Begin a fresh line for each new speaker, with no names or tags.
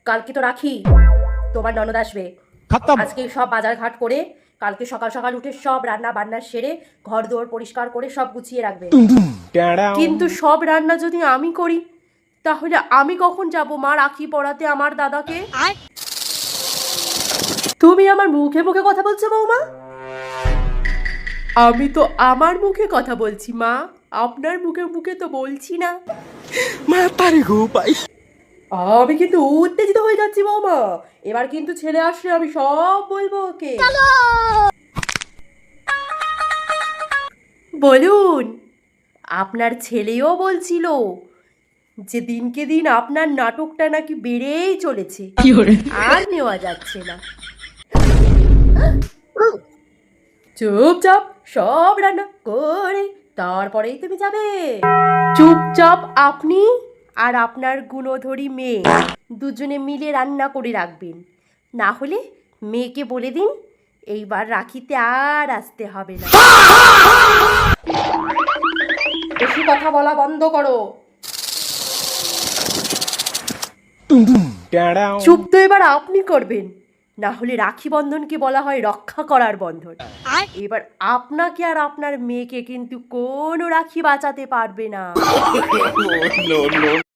কালকে তো রাখি, তোমার ননদ আসবে। আজকে সব বাজার ঘাট করে কালকে সকাল সকাল উঠে সব রান্না বান্না সেরে ঘর দুয়ার পরিষ্কার করে সব গুছিয়ে রাখবে। কিন্তু সব রান্না যদি আমি করি তাহলে আমি কখন যাব মা রাখি পড়াতে আমার দাদাকে? তুমি আমার মুখে মুখে কথা বলছো বৌমা? আমি তো আমার মুখে কথা বলছি মা, আপনার মুখে মুখে তো বলছি না।
মা পারে গো পাই।
আমি কিন্তু উত্তেজিত হয়ে যাচ্ছি বৌমা। এবার কিন্তু ছেলে আসলে আমি সব বলবো ওকে। বলুন, আপনার ছেলেও বলছিল যে দিনকে দিন আপনার নাটকটা নাকি বেড়েই চলেছে, আর নেওয়া যাচ্ছে না। চুপচাপ সব রান্না করে তারপরেই তুমি যাবে। চুপচাপ আপনি আর আপনার গুণধরী মেয়ে দুজনে মিলে রান্না করে রাখবেন, না হলে মেয়েকে বলে দিন এইবার রাখিতে আর আসতে হবে না। বেশি কথা বলা বন্ধ করো। চুপ তো এবার আপনি করবেন, না হলে রাখি বন্ধনকে বলা হয় রক্ষা করার বন্ধন। এবার আপনাকে আর আপনার মেয়েকে কিন্তু কোনো রাখি বাঁচাতে পারবে না।